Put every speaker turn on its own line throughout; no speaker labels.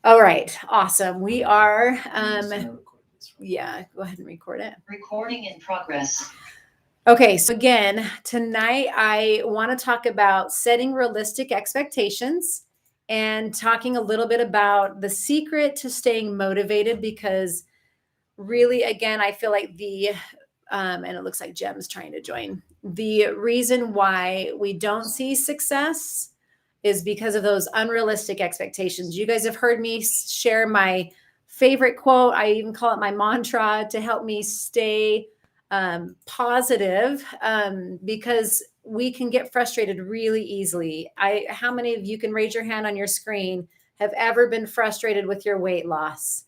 All right. Awesome. We are,
Record this, right?
yeah, go ahead and record it.
Recording in progress.
Okay. So again, tonight I want to talk about setting realistic expectations and talking a little bit about the secret to staying motivated because really, again, I feel like and it looks like Jem's trying to join. The reason why we don't see success is because of those unrealistic expectations. You guys have heard me share my favorite quote. I even call it my mantra to help me stay positive because we can get frustrated really easily. How many of you can raise your hand on your screen have ever been frustrated with your weight loss?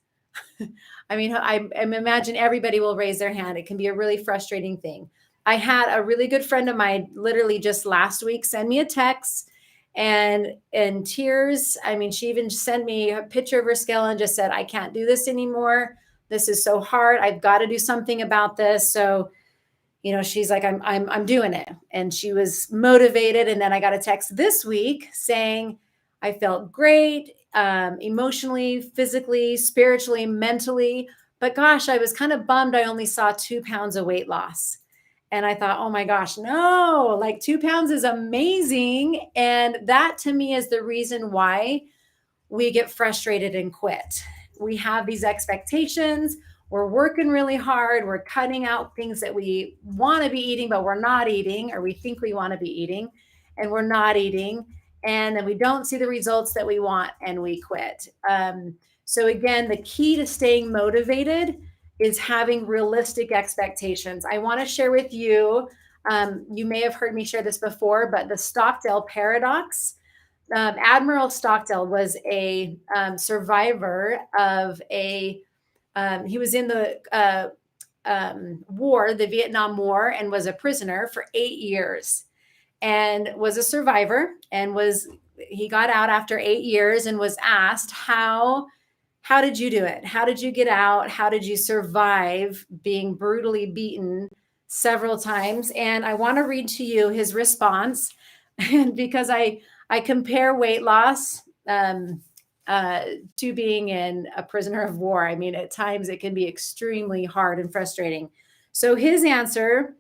I mean, I imagine everybody will raise their hand. It can be a really frustrating thing. I had a really good friend of mine literally just last week send me a text and in tears. I mean, she even sent me a picture of her scale and just said, I can't do this anymore. This is so hard. I've got to do something about this. So, she's like, I'm doing it. And she was motivated. And then I got a text this week saying, I felt great, emotionally, physically, spiritually, mentally. But gosh, I was kind of bummed. I only saw 2 pounds of weight loss. And I thought, oh my gosh, no, like 2 pounds is amazing. And that to me is the reason why we get frustrated and quit. We have these expectations. We're working really hard. We're cutting out things that we want to be eating, but we're not eating, or we think we want to be eating, and we're not eating. And then we don't see the results that we want and we quit. So, again, the key to staying motivated is having realistic expectations. I want to share with you, you may have heard me share this before, but the Stockdale Paradox. Admiral Stockdale was a survivor of he was in the war, the Vietnam War, and was a prisoner for 8 years and was a survivor he got out after 8 years and was asked, how did you do it? How did you get out? How did you survive being brutally beaten several times? And I want to read to you his response. And because I compare weight loss to being in a prisoner of war. I mean, at times it can be extremely hard and frustrating. So his answer,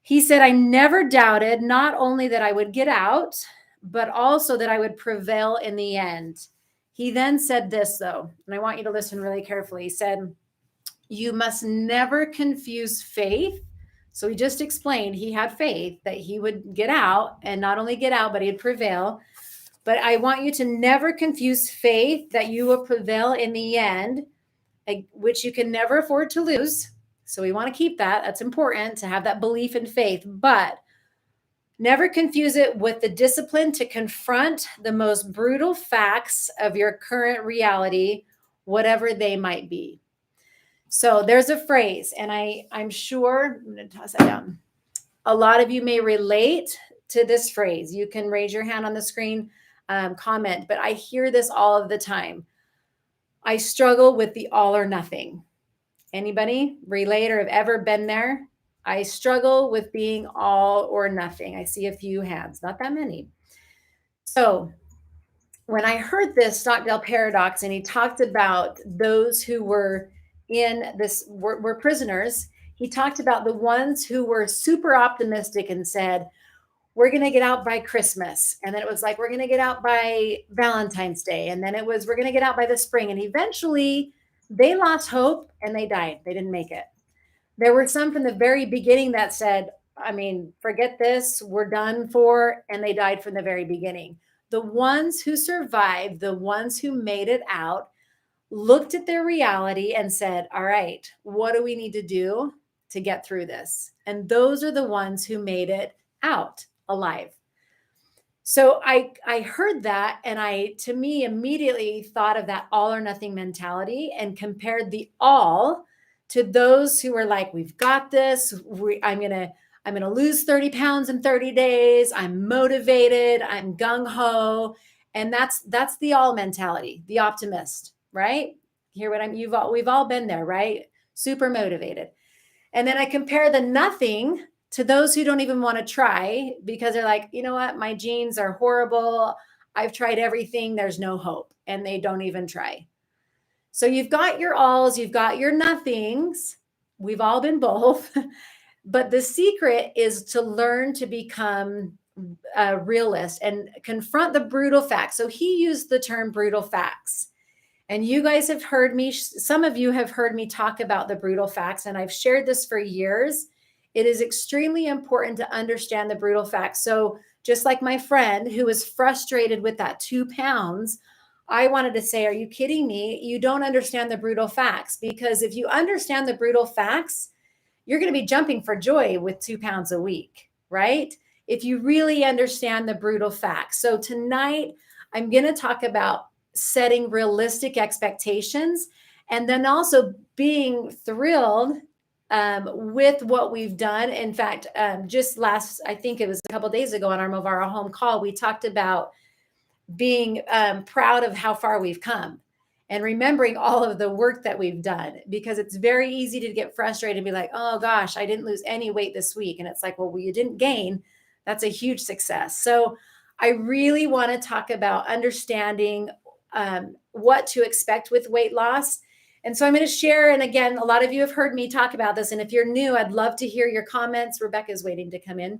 he said, I never doubted not only that I would get out, but also that I would prevail in the end. He then said this, though, and I want you to listen really carefully. He said, you must never confuse faith. So he just explained he had faith that he would get out, and not only get out, but he'd prevail. But I want you to never confuse faith that you will prevail in the end, which you can never afford to lose. So we want to keep that. That's important to have that belief in faith. But never confuse it with the discipline to confront the most brutal facts of your current reality, whatever they might be. So there's a phrase, and I'm sure, I'm going to toss that down. A lot of you may relate to this phrase. You can raise your hand on the screen, comment, but I hear this all of the time. I struggle with the all or nothing. Anybody relate or have ever been there? I struggle with being all or nothing. I see a few hands, not that many. So when I heard this Stockdale Paradox, and he talked about those who were in this, were prisoners, he talked about the ones who were super optimistic and said, we're going to get out by Christmas. And then it was like, we're going to get out by Valentine's Day. And then it was, we're going to get out by the spring. And eventually they lost hope and they died. They didn't make it. There were some from the very beginning that said, I mean, forget this, we're done for. And they died from the very beginning. The ones who survived, the ones who made it out, looked at their reality and said, all right, what do we need to do to get through this? And those are the ones who made it out alive. So I heard that, and to me immediately thought of that all or nothing mentality and compared the all to those who were like, we've got this. I'm gonna lose 30 pounds in 30 days. I'm motivated. I'm gung ho, and that's the all mentality, the optimist, right? Hear what we've all been there, right? Super motivated. And then I compare the nothing to those who don't even want to try because they're like, you know what? My genes are horrible. I've tried everything. There's no hope. And they don't even try. So you've got your alls, you've got your nothings. We've all been both. But the secret is to learn to become a realist and confront the brutal facts. So he used the term brutal facts. And you guys have heard me, some of you have heard me talk about the brutal facts, and I've shared this for years. It is extremely important to understand the brutal facts. So just like my friend who was frustrated with that 2 pounds, I wanted to say, are you kidding me? You don't understand the brutal facts, because if you understand the brutal facts, you're going to be jumping for joy with 2 pounds a week, right? If you really understand the brutal facts. So tonight, I'm going to talk about setting realistic expectations, and then also being thrilled with what we've done. In fact, just I think it was a couple of days ago on our Movara home call, we talked about being proud of how far we've come and remembering all of the work that we've done, because it's very easy to get frustrated and be like, oh gosh, I didn't lose any weight this week. And it's like, well, you didn't gain. That's a huge success. So I really want to talk about understanding what to expect with weight loss. And so I'm going to share, and again, a lot of you have heard me talk about this. And if you're new, I'd love to hear your comments. Rebecca's waiting to come in.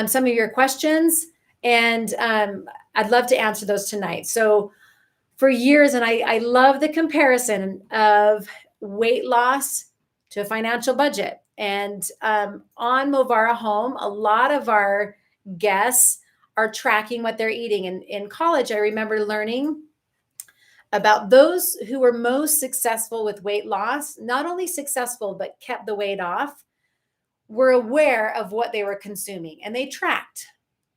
Some of your questions, and I'd love to answer those tonight. So for years, and I love the comparison of weight loss to a financial budget. And on Movara Home, a lot of our guests are tracking what they're eating. And in college, I remember learning about those who were most successful with weight loss, not only successful, but kept the weight off, were aware of what they were consuming, and they tracked.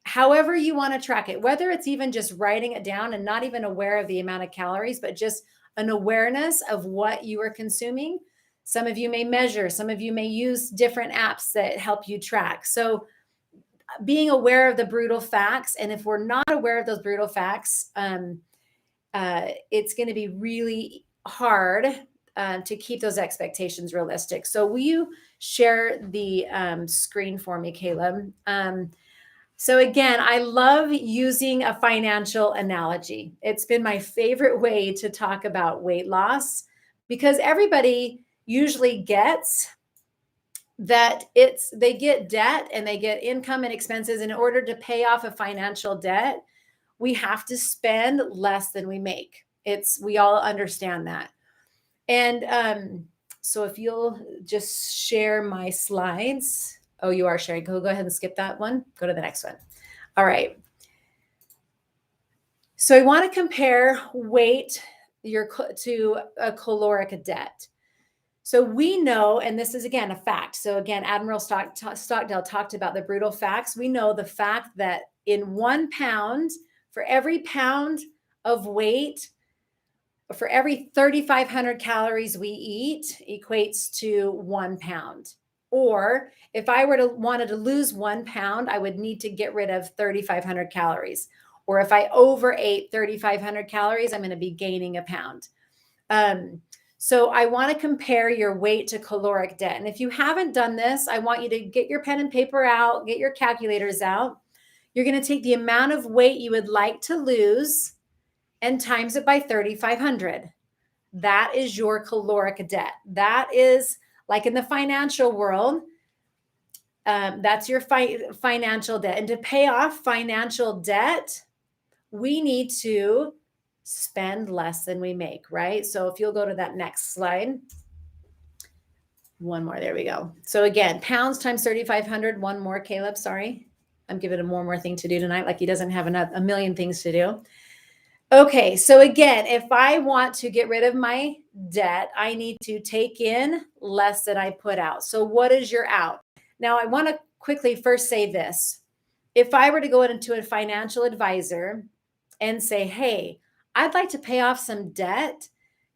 However you want to track it, whether it's even just writing it down and not even aware of the amount of calories, but just an awareness of what you are consuming. Some of you may measure, some of you may use different apps that help you track. So being aware of the brutal facts, and if we're not aware of those brutal facts, it's going to be really hard to keep those expectations realistic. So will you share the screen for me, Caleb? So again, I love using a financial analogy. It's been my favorite way to talk about weight loss, because everybody usually gets that they get debt and they get income and expenses. In order to pay off a financial debt, we have to spend less than we make. We all understand that. And so if you'll just share my slides. Oh, you are sharing. Go ahead and skip that one. Go to the next one. All right. So I want to compare weight to a caloric debt. So we know, and this is again a fact. So again, Admiral Stockdale talked about the brutal facts. We know the fact that in 1 pound, for every pound of weight, for every 3,500 calories we eat equates to 1 pound. Or if I wanted to lose 1 pound, I would need to get rid of 3,500 calories. Or if I overate 3,500 calories, I'm going to be gaining a pound. So I want to compare your weight to caloric debt. And if you haven't done this, I want you to get your pen and paper out, get your calculators out. You're going to take the amount of weight you would like to lose and times it by 3,500. That is your caloric debt. That is like in the financial world, that's your financial debt. And to pay off financial debt, we need to spend less than we make, right? So if you'll go to that next slide. One more, there we go. So again, pounds times 3,500, one more, Caleb, sorry. I'm giving him one more thing to do tonight, like he doesn't have a million things to do. Okay, so again, if I want to get rid of my debt, I need to take in less than I put out. So what is your out? Now, I want to quickly first say this. If I were to go into a financial advisor and say, hey, I'd like to pay off some debt.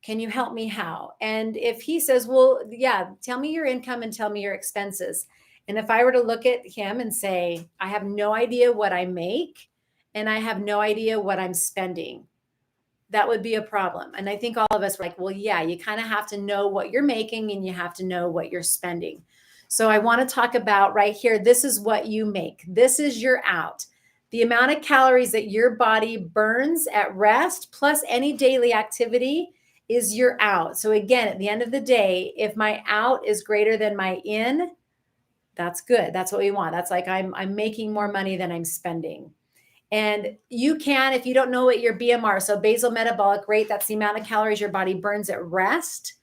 Can you help me how? And if he says, well, yeah, tell me your income and tell me your expenses. And if I were to look at him and say, I have no idea what I make, and I have no idea what I'm spending, that would be a problem. And I think all of us were like, well, yeah, you kind of have to know what you're making and you have to know what you're spending. So I want to talk about right here, this is what you make. This is your out. The amount of calories that your body burns at rest plus any daily activity is your out. So again, at the end of the day, if my out is greater than my in, that's good. That's what we want. That's like I'm making more money than I'm spending. And you can, if you don't know what your BMR, so basal metabolic rate, that's the amount of calories your body burns at rest.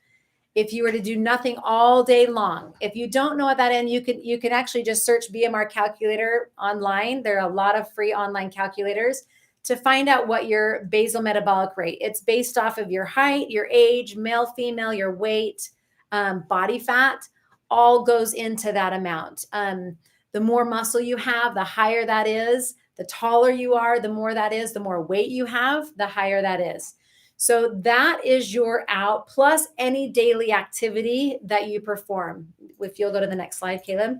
If you were to do nothing all day long, if you don't know what that is, you can actually just search BMR calculator online. There are a lot of free online calculators to find out what your basal metabolic rate. It's based off of your height, your age, male, female, your weight, body fat, all goes into that amount. The more muscle you have, the higher that is. The taller you are, the more that is. The more weight you have, the higher that is. So that is your out plus any daily activity that you perform. If you'll go to the next slide, Caleb.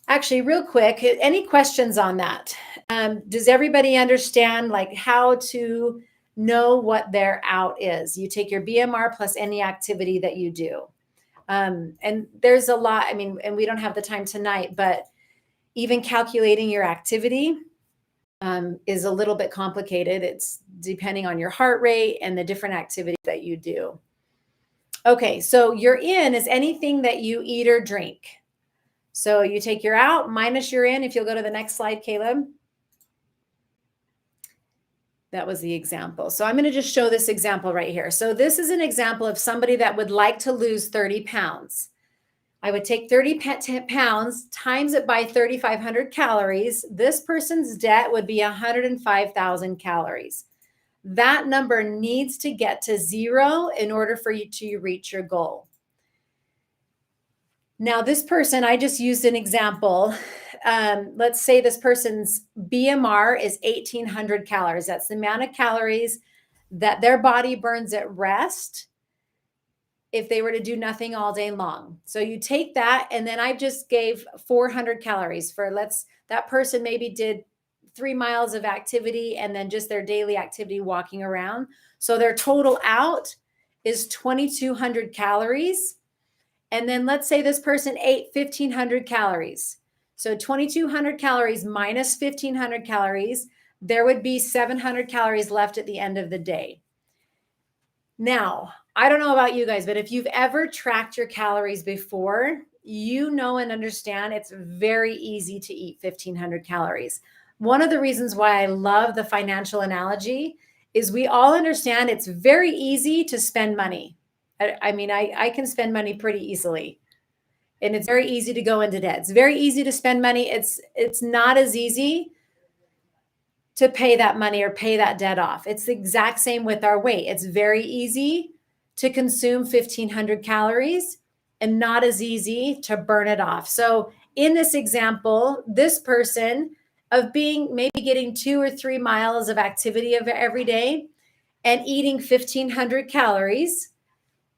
Actually, real quick, any questions on that? Does everybody understand like how to know what their out is? You take your BMR plus any activity that you do. And there's a lot, I mean, and we don't have the time tonight, but even calculating your activity is a little bit complicated. It's depending on your heart rate and the different activities that you do. Okay, so your in is anything that you eat or drink. So you take your out minus your in. If you'll go to the next slide, Caleb. That was the example. So I'm going to just show this example right here. So this is an example of somebody that would like to lose 30 pounds. I would take 30 pounds, times it by 3,500 calories. This person's debt would be 105,000 calories. That number needs to get to zero in order for you to reach your goal. Now, this person, I just used an example. Let's say this person's BMR is 1,800 calories. That's the amount of calories that their body burns at rest if they were to do nothing all day long. So you take that, and then I just gave 400 calories for that person maybe did 3 miles of activity and then just their daily activity walking around. So their total out is 2,200 calories. And then let's say this person ate 1,500 calories. So 2,200 calories minus 1,500 calories, there would be 700 calories left at the end of the day. Now, I don't know about you guys, but if you've ever tracked your calories before, you know and understand it's very easy to eat 1,500 calories. One of the reasons why I love the financial analogy is we all understand it's very easy to spend money. I mean, I can spend money pretty easily, and it's very easy to go into debt. It's very easy to spend money. It's not as easy to pay that money or pay that debt off. It's the exact same with our weight. It's very easy to consume 1,500 calories and not as easy to burn it off. So in this example, this person of being maybe getting 2 or 3 miles of activity every day and eating 1,500 calories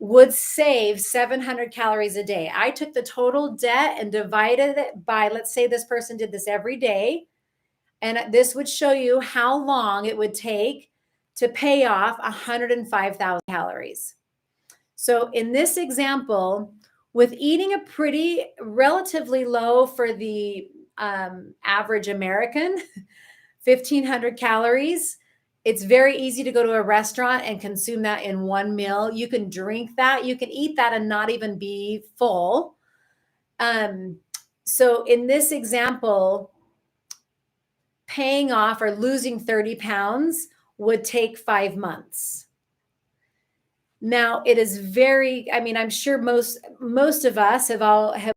would save 700 calories a day. I took the total debt and divided it by, let's say this person did this every day. And this would show you how long it would take to pay off 105,000 calories. So in this example, with eating a pretty relatively low for the average American, 1,500 calories, it's very easy to go to a restaurant and consume that in one meal. You can drink that. You can eat that and not even be full. So in this example, paying off or losing 30 pounds would take 5 months. Now it is I mean, I'm sure most of us have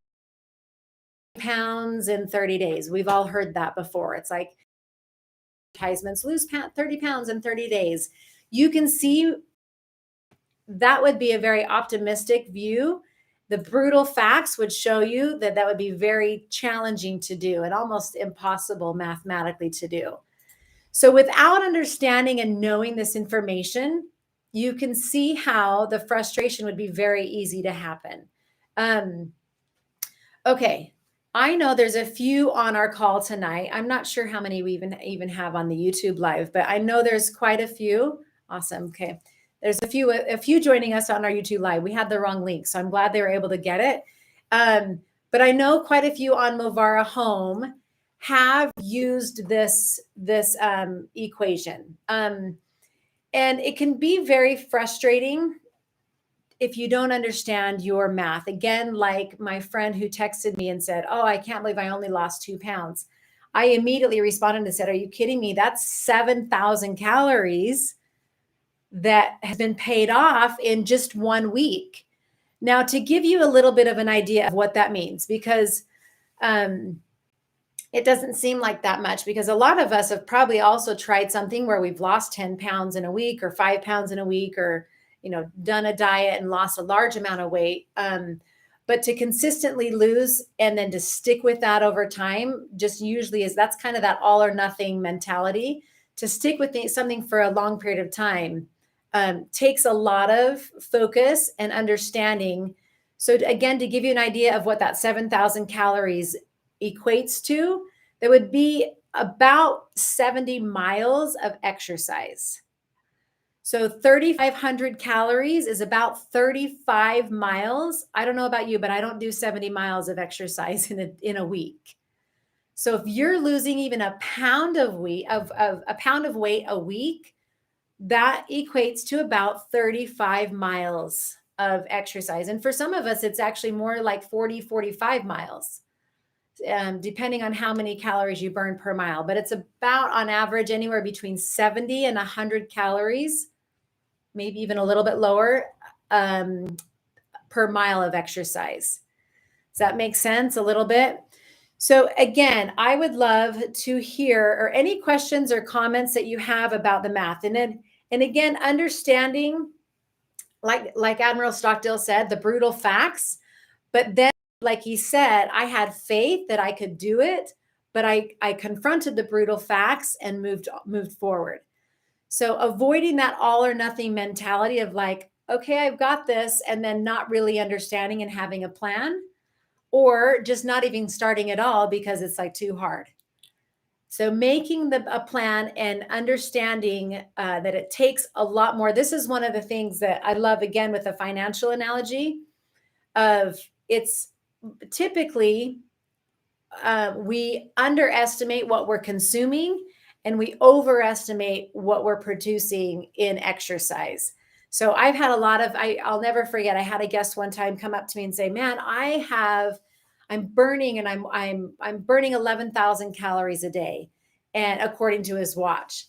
pounds in 30 days. We've all heard that before. It's like advertisements, lose 30 pounds in 30 days. You can see that would be a very optimistic view. The brutal facts would show you that would be very challenging to do and almost impossible mathematically to do. So without understanding and knowing this information, you can see how the frustration would be very easy to happen. Okay, I know there's a few on our call tonight. I'm not sure how many we even have on the YouTube live, but I know there's quite a few. Awesome. Okay. There's a few joining us on our YouTube live. We had the wrong link, so I'm glad they were able to get it. But I know quite a few on Movara Home. have used this equation. And it can be very frustrating if you don't understand your math. Again, like my friend who texted me and said, "Oh, I can't believe I only lost 2 pounds." I immediately responded and said, "Are you kidding me? That's 7,000 calories that has been paid off in just 1 week." Now, to give you a little bit of an idea of what that means, because it doesn't seem like that much, because a lot of us have probably also tried something where we've lost 10 pounds in a week or 5 pounds in a week, or, done a diet and lost a large amount of weight. But to consistently lose and then to stick with that over time, just usually that's kind of that all or nothing mentality. To stick with something for a long period of time takes a lot of focus and understanding. So again, to give you an idea of what that 7,000 calories equates to, there would be about 70 miles of exercise. So 3,500 calories is about 35 miles. I don't know about you, but I don't do 70 miles of exercise in a week. So if you're losing even a pound of weight a week, that equates to about 35 miles of exercise. And for some of us, it's actually more like 40, 45 miles, depending on how many calories you burn per mile. But it's about, on average, anywhere between 70 and 100 calories, maybe even a little bit lower, per mile of exercise. Does that make sense a little bit? So again, I would love to hear or any questions or comments that you have about the math. And again, understanding, like Admiral Stockdale said, the brutal facts. But then, like he said, I had faith that I could do it, but I confronted the brutal facts and moved forward. So avoiding that all or nothing mentality of like, okay, I've got this, and then not really understanding and having a plan, or just not even starting at all because it's like too hard. So making a plan and understanding that it takes a lot more. This is one of the things that I love, again, with the financial analogy of, it's typically we underestimate what we're consuming and we overestimate what we're producing in exercise. So I've had a lot of, I'll never forget, I had a guest one time come up to me and say, "Man, I'm burning 11,000 calories a day," and according to his watch.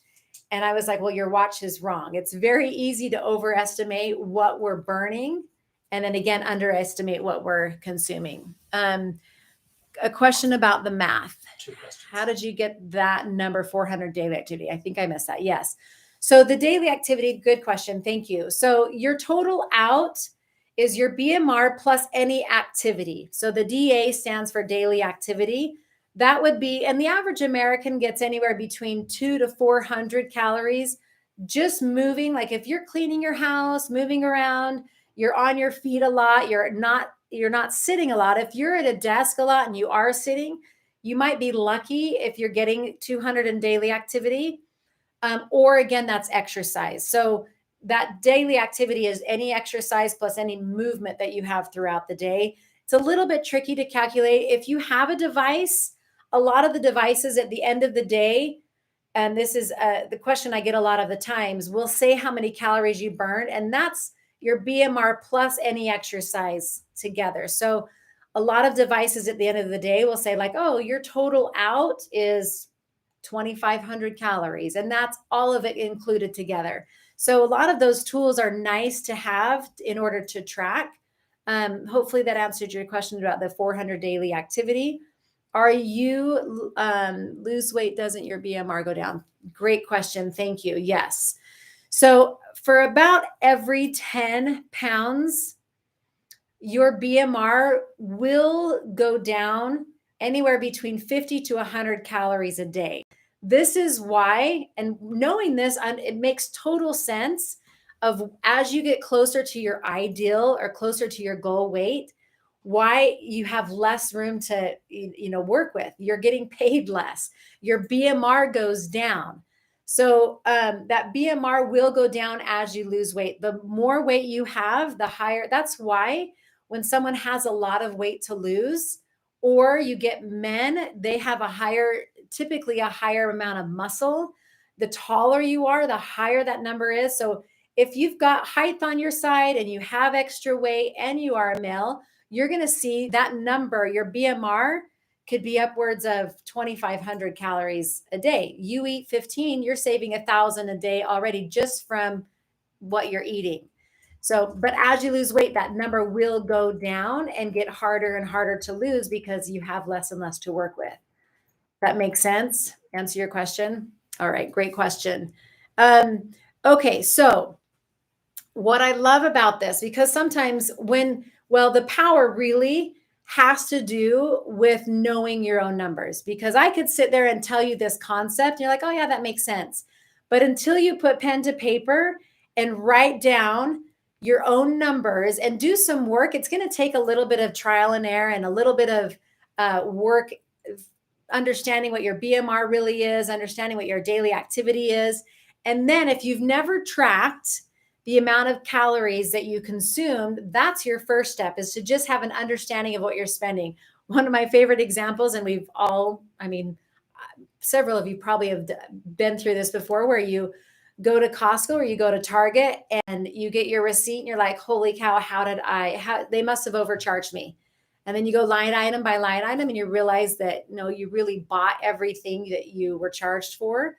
And I was like, "Well, your watch is wrong. It's very easy to overestimate what we're burning and then again underestimate what we're consuming." A question about the math.
2 questions.
How did you get that number 400 daily activity? I think I missed that. Yes. So the daily activity, good question. Thank you. So your total out is your BMR plus any activity. So the DA stands for daily activity. That would be, and the average American gets anywhere between 200 to 400 calories just moving. Like if you're cleaning your house, moving around, you're on your feet a lot, you're not sitting a lot. If you're at a desk a lot and you are sitting, you might be lucky if you're getting 200 in daily activity. Or again, that's exercise. So that daily activity is any exercise plus any movement that you have throughout the day. It's a little bit tricky to calculate. If you have a device, a lot of the devices at the end of the day, and this is the question I get a lot of the times, will say how many calories you burned, and that's your BMR plus any exercise together. So a lot of devices at the end of the day will say like, "Oh, your total out is 2,500 calories," and that's all of it included together. So a lot of those tools are nice to have in order to track. Hopefully that answered your question about the 400 daily activity. Are you lose weight, doesn't your BMR go down? Great question. Thank you. Yes. So for about every 10 pounds, your BMR will go down anywhere between 50 to 100 calories a day. This is why, and knowing this, it makes total sense of as you get closer to your ideal or closer to your goal weight, why you have less room to work with. You're getting paid less. Your BMR goes down. So that BMR will go down as you lose weight. The more weight you have, the higher. That's why when someone has a lot of weight to lose, Or you get men, they have typically a higher amount of muscle. The taller you are, the higher that number is. So if you've got height on your side and you have extra weight and you are a male, you're going to see that number, your BMR, could be upwards of 2,500 calories a day. You eat 15, you're saving 1,000 a day already just from what you're eating. So, but as you lose weight, that number will go down and get harder and harder to lose because you have less and less to work with. That makes sense? Answer your question? All right, great question. Okay, so what I love about this, because sometimes the power really has to do with knowing your own numbers, because I could sit there and tell you this concept, and you're like, oh yeah, that makes sense. But until you put pen to paper and write down your own numbers and do some work, it's going to take a little bit of trial and error and a little bit of work, understanding what your BMR really is, understanding what your daily activity is. And then if you've never tracked the amount of calories that you consumed, that's your first step, is to just have an understanding of what you're spending. One of my favorite examples, and several of you probably have been through this before, where you go to Costco or you go to Target and you get your receipt and you're like, holy cow, they must have overcharged me. And then you go line item by line item and you realize that, no, you really bought everything that you were charged for.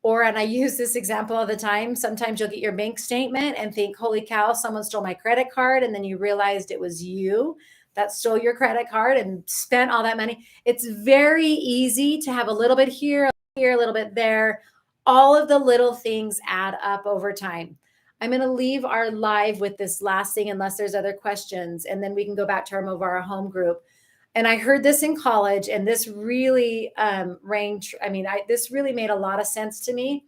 And I use this example all the time. Sometimes you'll get your bank statement and think, holy cow, someone stole my credit card. And then you realized it was you that stole your credit card and spent all that money. It's very easy to have a little bit here, a little bit there. All of the little things add up over time. I'm going to leave our live with this last thing, unless there's other questions, and then we can go back to our Movara home group. And I heard this in college, and this really this really made a lot of sense to me.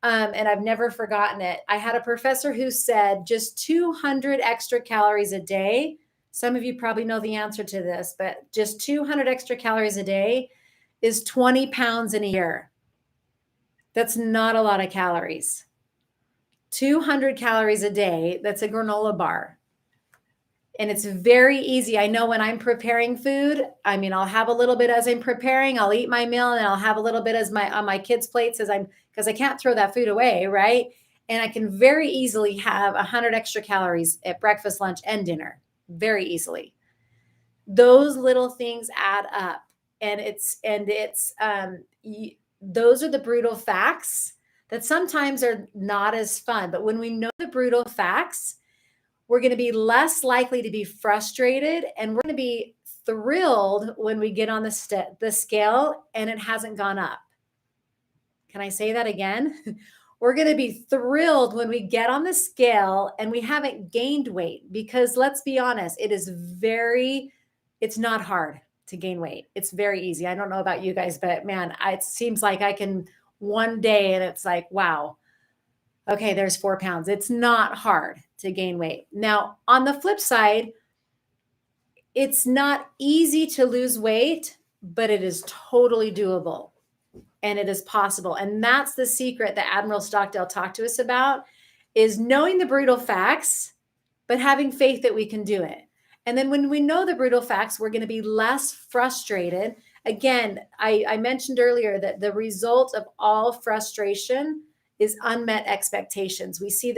And I've never forgotten it. I had a professor who said just 200 extra calories a day. Some of you probably know the answer to this, but just 200 extra calories a day is 20 pounds in a year. That's not a lot of calories. 200 calories a day, that's a granola bar. And it's very easy. I know when I'm preparing food, I'll have a little bit as I'm preparing. I'll eat my meal and I'll have a little bit on my kids' plates because I can't throw that food away, right? And I can very easily have 100 extra calories at breakfast, lunch, and dinner, very easily. Those little things add up, and those are the brutal facts that sometimes are not as fun. But when we know the brutal facts, we're going to be less likely to be frustrated, and we're going to be thrilled when we get on the scale and it hasn't gone up. Can I say that again? We're going to be thrilled when we get on the scale and we haven't gained weight, because let's be honest, it's not hard to gain weight. It's very easy. I don't know about you guys, but man, it seems like I can one day and it's like, wow, okay, there's 4 pounds. It's not hard to gain weight. Now, on the flip side, it's not easy to lose weight, but it is totally doable and it is possible. And that's the secret that Admiral Stockdale talked to us about, is knowing the brutal facts, but having faith that we can do it. And then when we know the brutal facts, we're going to be less frustrated. Again, I mentioned earlier that the result of all frustration is unmet expectations. I've seen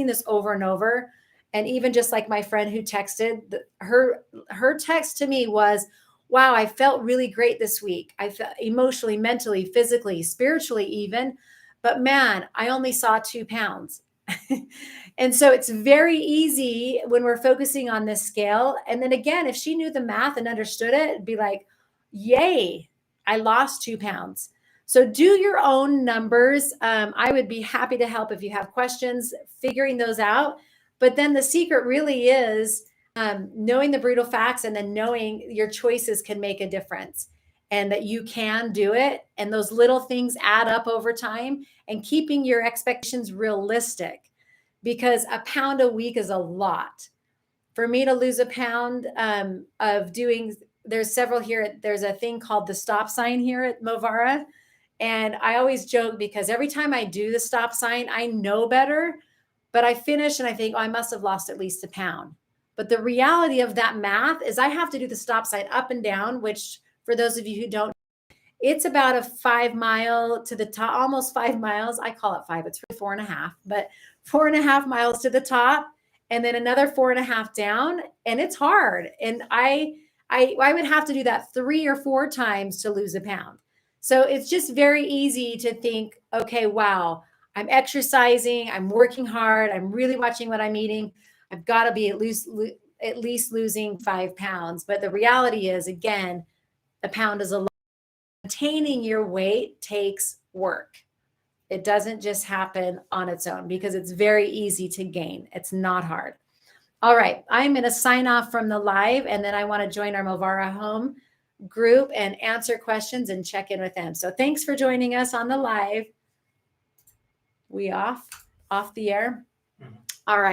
this over and over. And even just like my friend who texted, her text to me was, wow, I felt really great this week. I felt emotionally, mentally, physically, spiritually even, but man, I only saw 2 pounds. And so it's very easy when we're focusing on this scale. And then again, if she knew the math and understood it, it'd be like, yay, I lost 2 pounds. So do your own numbers. I would be happy to help if you have questions, figuring those out. But then the secret really is knowing the brutal facts, and then knowing your choices can make a difference and that you can do it. And those little things add up over time, and keeping your expectations realistic, because a pound a week is a lot. For me to lose a pound there's several here. There's a thing called the stop sign here at Movara. And I always joke, because every time I do the stop sign, I know better, but I finish and I think, oh, I must have lost at least a pound. But the reality of that math is I have to do the stop sign up and down, which for those of you who don't, it's about a 5 mile to the top, almost 5 miles. I call it 5, it's really 4.5, but 4.5 miles to the top and then another 4.5 down. And it's hard. And I would have to do that 3 or 4 times to lose a pound. So it's just very easy to think, okay, wow, I'm exercising, I'm working hard, I'm really watching what I'm eating. I've got to be at least losing 5 pounds. But the reality is, again, a pound is a lot. Maintaining your weight takes work. It doesn't just happen on its own because it's very easy to gain. It's not hard. All right, I'm going to sign off from the live, and then I want to join our Movara home group and answer questions and check in with them. So thanks for joining us on the live. We off the air. All right.